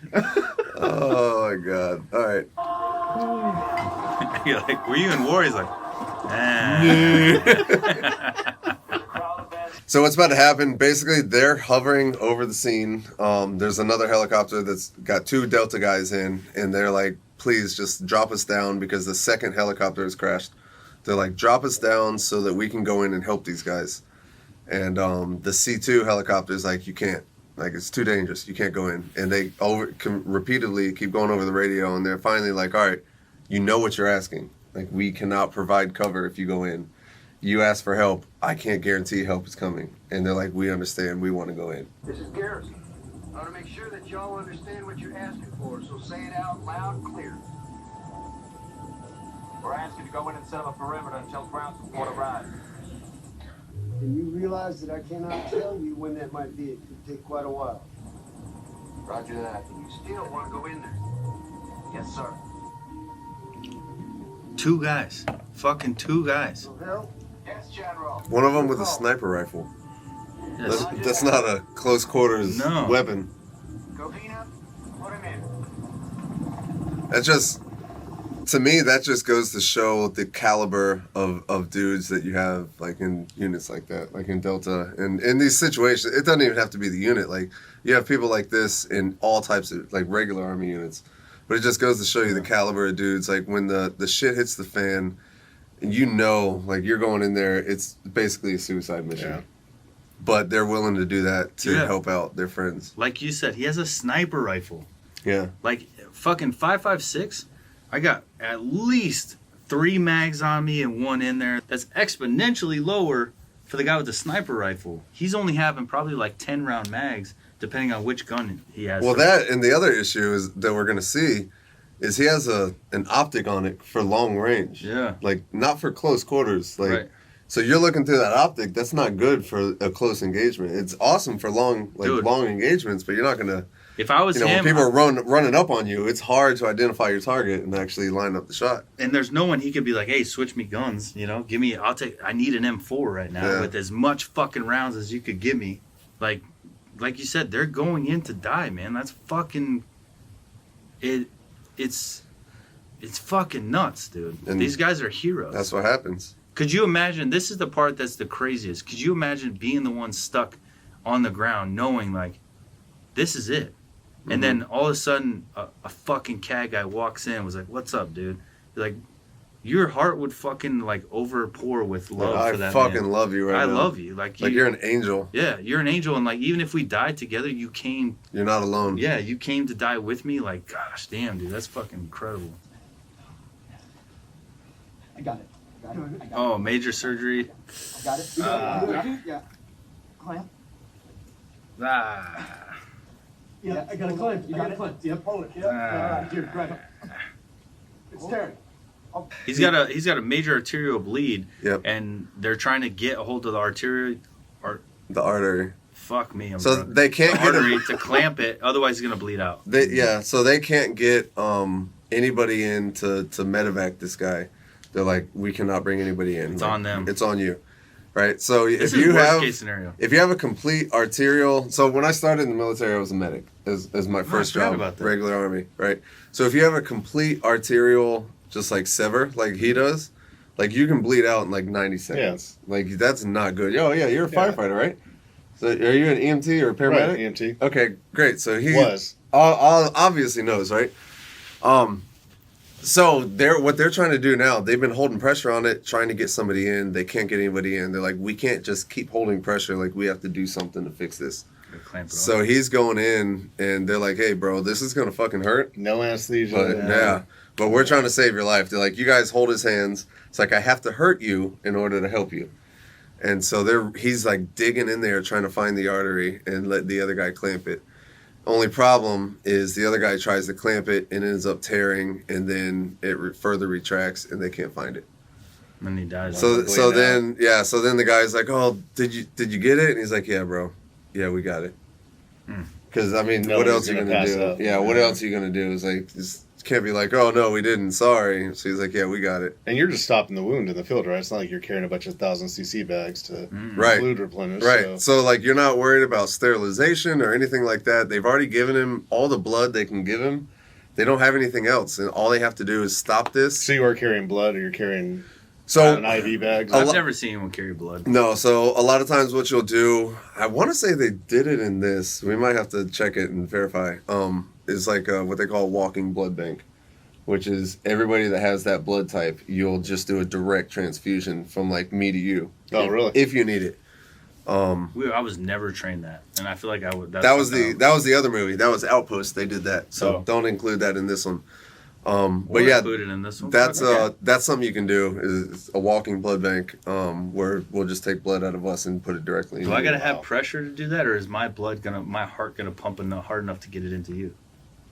Oh my god. All right. You're like, were you in war? He's like, So what's about to happen, basically they're hovering over the scene. There's another helicopter that's got 2 Delta guys in, and they're like, please just drop us down because the second helicopter has crashed. They're like, drop us down so that we can go in and help these guys. And the C2 helicopter is like, you can't. It's too dangerous. You can't go in. And they repeatedly keep going over the radio, and they're finally like, all right, you know what you're asking. We cannot provide cover if you go in. You ask for help. I can't guarantee help is coming. And they're like, we understand. We want to go in. This is Garrison. I want to make sure that y'all understand what you're asking for, so say it out loud and clear. We're asking to go in and set up a perimeter until ground support arrives. And you realize that I cannot tell you when that might be. It could take quite a while. Roger that. You still want to go in there? Yes, sir. 2 guys. Fucking 2 guys. No hell? Yes, General. One of them with a sniper rifle. Yes. That's not a close quarters weapon. Govina, put him in. That's just, to me, that just goes to show the caliber of dudes that you have, in units like that, in Delta. And in these situations, it doesn't even have to be the unit. You have people like this in all types of, regular Army units. But it just goes to show you the caliber of dudes. When the shit hits the fan, and you're going in there, it's basically a suicide mission. Yeah. But they're willing to do that to help out their friends. Like you said, he has a sniper rifle. Yeah. Fucking 5.56. I got at least 3 mags on me and 1 in there. That's exponentially lower for the guy with the sniper rifle. He's only having probably 10 round mags, depending on which gun he has. Well, that and the other issue is that we're going to see is he has an optic on it for long range. Yeah. Not for close quarters. Right. So you're looking through that optic. That's not good for a close engagement. It's awesome for long engagements, but you're not going to. If I was him, when people are running up on you, it's hard to identify your target and actually line up the shot. And there's no one he could be like, hey, switch me guns. Give me. I need an M4 right now with as much fucking rounds as you could give me. Like you said, they're going in to die, man. That's fucking. It's it's fucking nuts, dude. And these guys are heroes. That's what happens. Could you imagine? This is the part that's the craziest. Could you imagine being the one stuck on the ground, knowing like, this is it, and then all of a sudden a fucking CAD guy walks in, was like, "What's up, dude?" Like, your heart would fucking like overpour with love for that man. I fucking love you right now. I love you. Like you're an angel. Yeah, you're an angel, and like even if we died together, you came. You're not alone. Yeah, you came to die with me. Like, gosh, damn, dude, that's fucking incredible. I got it. I got it. Oh, major surgery. I got it. Yeah. Clamp. Ah. Yeah, I got a clamp. You got a clamp. Yep. Hold it. Yep. All right, here, grab it. It's tearing. He's got a major arterial bleed. Yep. And they're trying to get a hold of the artery. The artery. Fuck me. So they can't get artery to clamp it, otherwise he's gonna bleed out. So they can't get anybody in to medevac this guy. They're like, we cannot bring anybody in. It's like, on them. It's on you, right? So This if is you worst have case scenario. if you have a complete arterial, so when I started in the military, I was a medic as my first forgot job, about that. regular Army, right? So if you have a complete arterial, just like sever, like he does, like you can bleed out in like 90 seconds. Like that's not good. Oh yeah, you're a firefighter, right? So are you an EMT or a paramedic? Right, EMT. Okay, great. So he was obviously knows, right? So what they're trying to do now, they've been holding pressure on it, trying to get somebody in. They can't get anybody in. They're like, we can't just keep holding pressure. Like, we have to do something to fix this. So he's going in, and they're like, hey, bro, this is going to fucking hurt. No anesthesia. But we're trying to save your life. They're like, you guys hold his hands. It's like, I have to hurt you in order to help you. And so he's like digging in there trying to find the artery and let the other guy clamp it. Only problem is the other guy tries to clamp it and ends up tearing, and then it further retracts, and they can't find it. And then he dies. So then the guy's like, "Oh, did you get it?" And he's like, "Yeah, bro. Yeah, we got it." Because I mean, what else are you gonna do? Up. Yeah, what else are you gonna do? It's like just can't be like, "Oh no, we didn't. Sorry." So he's like, "Yeah, we got it." And you're just stopping the wound in the field, right? It's not like you're carrying a bunch of 1,000cc bags to fluid replenish. Right. So like you're not worried about sterilization or anything like that. They've already given him all the blood they can give him. They don't have anything else, and all they have to do is stop this. So you are carrying blood, or you're carrying an IV bag? I've never seen anyone carry blood. No, so a lot of times what you'll do, I want to say they did it in this. We might have to check it and verify. Is like what they call a walking blood bank, which is everybody that has that blood type, you'll just do a direct transfusion from like me to you. Oh, really? If you need it. I was never trained that, and I feel like I would. That was the other movie. That was Outpost. They did that, so don't include that in this one. But yeah, included in this one. That's something you can do is a walking blood bank where we'll just take blood out of us and put it directly in. Do I gotta have pressure to do that, or is my heart gonna pump hard enough to get it into you?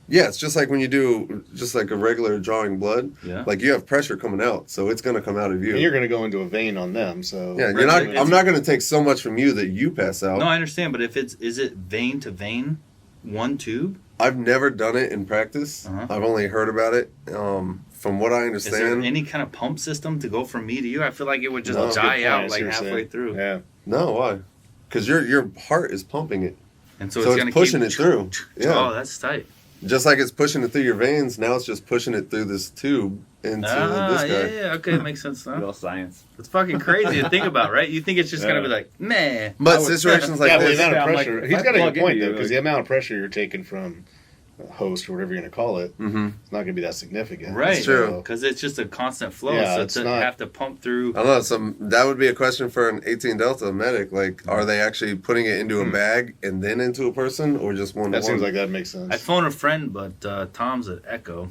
Yeah, it's just like when you do just like a regular drawing blood. Yeah. Like you have pressure coming out, so it's gonna come out of you. And you're gonna go into a vein on them, so yeah, I'm not gonna take so much from you that you pass out. No, I understand, but is it vein to vein, one tube? I've never done it in practice. I've only heard about it. From what I understand, is there any kind of pump system to go from me to you? I feel like it would just die out like halfway through. Yeah. No, why? Because your heart is pumping it, and so it's gonna pushing it through. Yeah. Oh, that's tight. Just like it's pushing it through your veins, now it's just pushing it through this tube into this guy. Yeah, okay, it makes sense now. Real science. It's fucking crazy to think about, right? You think it's just gonna be like, nah. But situations like this, the amount of pressure. like, He's got a plug good point into though, you, because the amount of pressure you're taking from a host or whatever you're gonna call it, it's not gonna be that significant. Right. It's true. Because it's just a constant flow, Yeah, so it's to not- have to pump through. I don't know. That would be a question for an 18 Delta medic. Like, are they actually putting it into a bag and then into a person, or just one? That seems like that makes sense. I phoned a friend, but Tom's at Echo.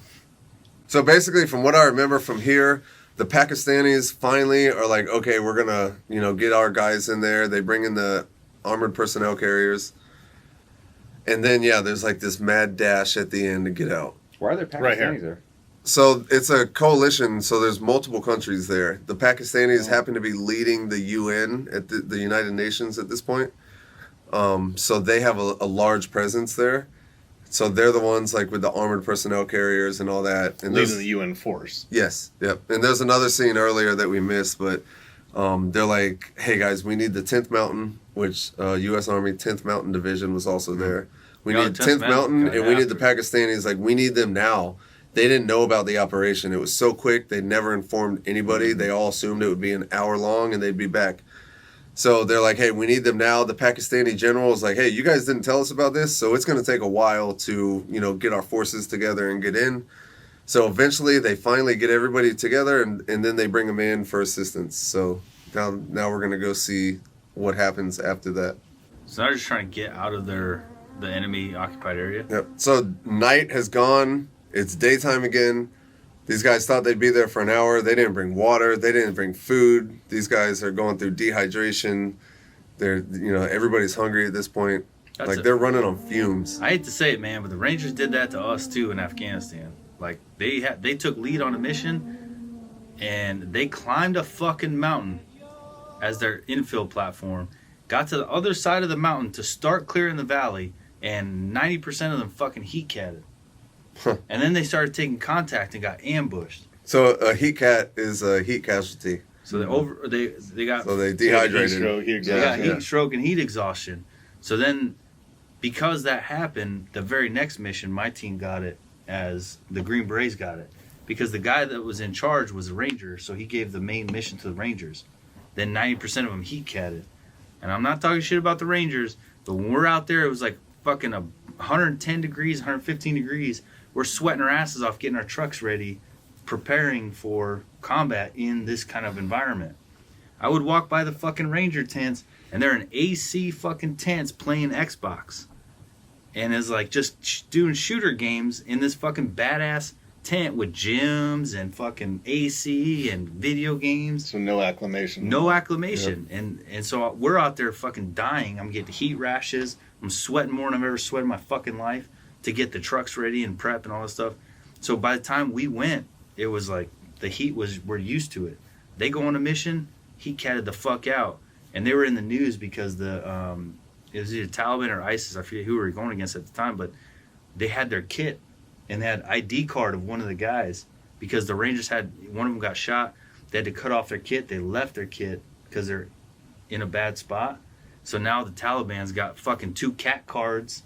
So basically, from what I remember from here, the Pakistanis finally are like, okay, we're gonna, get our guys in there. They bring in the armored personnel carriers, and then there's like this mad dash at the end to get out. Why are there Right here. Pakistanis there? So it's a coalition. So there's multiple countries there. The Pakistanis happen to be leading the UN at the United Nations at this point. So they have a large presence there. So they're the ones like with the armored personnel carriers and all that. And leading the UN force. Yes, yep. And there's another scene earlier that we missed, but they're like, hey guys, we need the 10th Mountain, which U.S. Army 10th Mountain Division was also there. We need 10th Mountain, and we need the Pakistanis. Like, we need them now. they didn't know about the operation. It was so quick. They never informed anybody. They all assumed it would be an hour long and they'd be back. So they're like, hey, we need them now. The Pakistani general is like, hey, you guys didn't tell us about this, so it's going to take a while to, get our forces together and get in. So eventually they finally get everybody together, and then they bring them in for assistance. So now we're going to go see what happens after that. So now they're just trying to get out of the enemy occupied area. Yep. So night has gone. It's daytime again. These guys thought they'd be there for an hour. They didn't bring water. They didn't bring food. These guys are going through dehydration. They're, everybody's hungry at this point. They're running on fumes. I hate to say it, man, but the Rangers did that to us too in Afghanistan. Like they took lead on a mission, and they climbed a fucking mountain as their infill platform, got to the other side of the mountain to start clearing the valley, and 90% of them fucking heat catted. And then they started taking contact and got ambushed. So a heat cat is a heat casualty. So they got dehydrated. They got heat stroke and heat exhaustion. So then, because that happened, the very next mission, my team got it as the Green Berets got it. Because the guy that was in charge was a ranger, so he gave the main mission to the Rangers. Then 90% of them heat catted. And I'm not talking shit about the Rangers, but when we're out there, it was like fucking 110 degrees, 115 degrees. We're sweating our asses off getting our trucks ready, preparing for combat in this kind of environment. I would walk by the fucking Ranger tents, and they're in AC fucking tents playing Xbox. And it's like just doing shooter games in this fucking badass tent with gyms and fucking AC and video games. So no acclimation. No acclimation. Yep. And so we're out there fucking dying. I'm getting heat rashes. I'm sweating more than I've ever sweated in my fucking life to get the trucks ready and prep and all this stuff. So by the time we went, it was like the heat we're used to it. They go on a mission, heat catted the fuck out. And they were in the news because it was either Taliban or ISIS, I forget who we were going against at the time, but they had their kit and they had ID card of one of the guys because the Rangers one of them got shot. They had to cut off their kit. They left their kit because they're in a bad spot. So now the Taliban's got fucking 2 cat cards.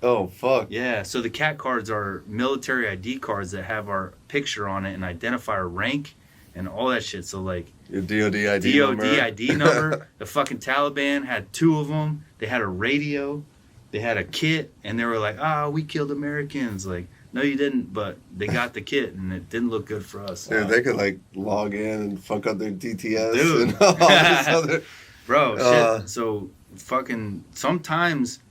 Oh, fuck. Yeah, so the cat cards are military ID cards that have our picture on it and identify our rank and all that shit. So, like, your DOD ID number. DOD ID number. The fucking Taliban had 2 of them. They had a radio. They had a kit. And they were like, we killed Americans. Like, no, you didn't. But they got the kit, and it didn't look good for us. Dude, they could, like, log in and fuck up their DTS. Dude. And all this other... Bro, shit. So, fucking, sometimes...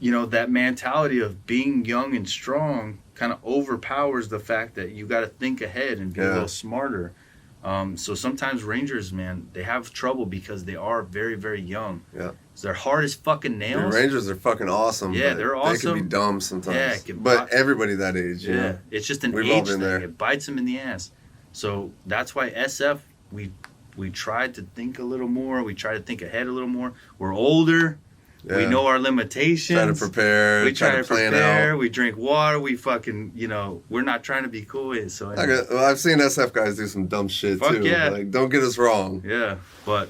that mentality of being young and strong kind of overpowers the fact that you got to think ahead and be a little smarter. So sometimes Rangers, man, they have trouble because they are very, very young. Yeah. So they're hard as fucking nails. The Rangers are fucking awesome. Yeah, they're awesome. They can be dumb sometimes. Yeah, but everybody that age, yeah. It's just an age thing. It bites them in the ass. So that's why SF, we tried to think a little more. We try to think ahead a little more. We're older. Yeah. We know our limitations. Try to prepare. We try to plan prepare. out. We drink water. We fucking, we're not trying to be cool. So anyway. I've seen SF guys do some dumb shit too. Yeah. Like, don't get us wrong. Yeah, but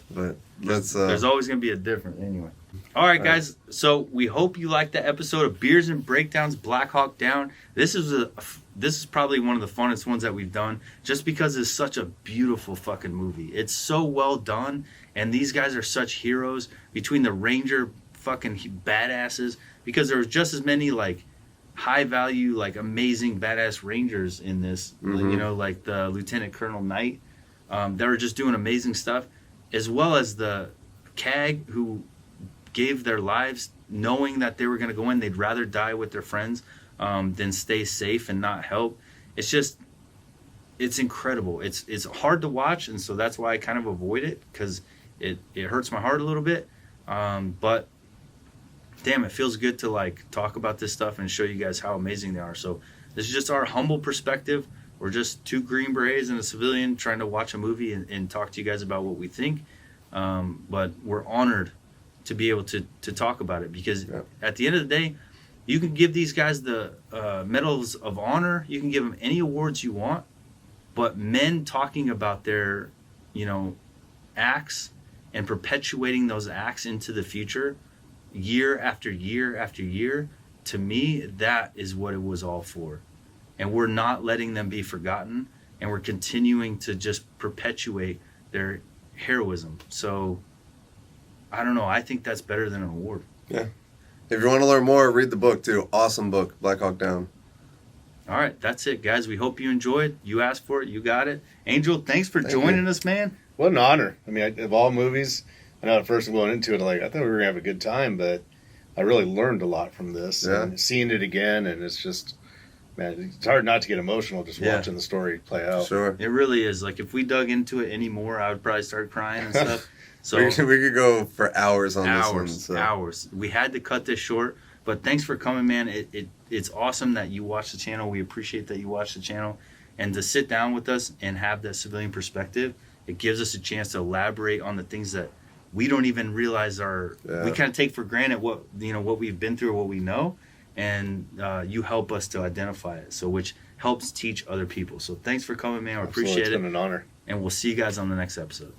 let's. There's always gonna be a difference anyway. All right, guys. So we hope you liked the episode of Beers and Breakdowns, Black Hawk Down. This is probably one of the funnest ones that we've done, just because it's such a beautiful fucking movie. It's so well done, and these guys are such heroes between the Ranger fucking badasses, because there was just as many like high value, like amazing badass Rangers in this, like the Lieutenant Colonel Knight, that were just doing amazing stuff, as well as the CAG who gave their lives knowing that they were going to go in. They'd rather die with their friends than stay safe and not help. It's incredible. It's hard to watch, and so that's why I kind of avoid it, because it hurts my heart a little bit, but damn, it feels good to like talk about this stuff and show you guys how amazing they are. So this is just our humble perspective. We're just 2 Green Berets and a civilian trying to watch a movie and talk to you guys about what we think. But we're honored to be able to talk about it, because at the end of the day, you can give these guys the medals of honor. You can give them any awards you want, but men talking about their, acts and perpetuating those acts into the future, year after year after year, to me, that is what it was all for. and we're not letting them be forgotten, and we're continuing to just perpetuate their heroism. So I don't know, I think that's better than an award. Yeah. If you want to learn more, read the book too. Awesome book, Black Hawk Down. All right, that's it, guys. We hope you enjoyed. You asked for it, you got it. Angel, thanks for joining us, man. What an honor. I mean, of all movies, I know at first going into it, like, I thought we were going to have a good time, but I really learned a lot from this. Yeah. And seeing it again, and it's just, man, it's hard not to get emotional just watching the story play out. Sure. It really is. Like, if we dug into it anymore, I would probably start crying and stuff. So we could go for hours on this one. So. Hours. We had to cut this short, but thanks for coming, man. It's awesome that you watch the channel. We appreciate that you watch the channel. And to sit down with us and have that civilian perspective, it gives us a chance to elaborate on the things that we don't even realize we kind of take for granted what we've been through or what we know. And you help us to identify it, so which helps teach other people. So thanks for coming, man. I appreciate it. It's been an honor. And we'll see you guys on the next episode.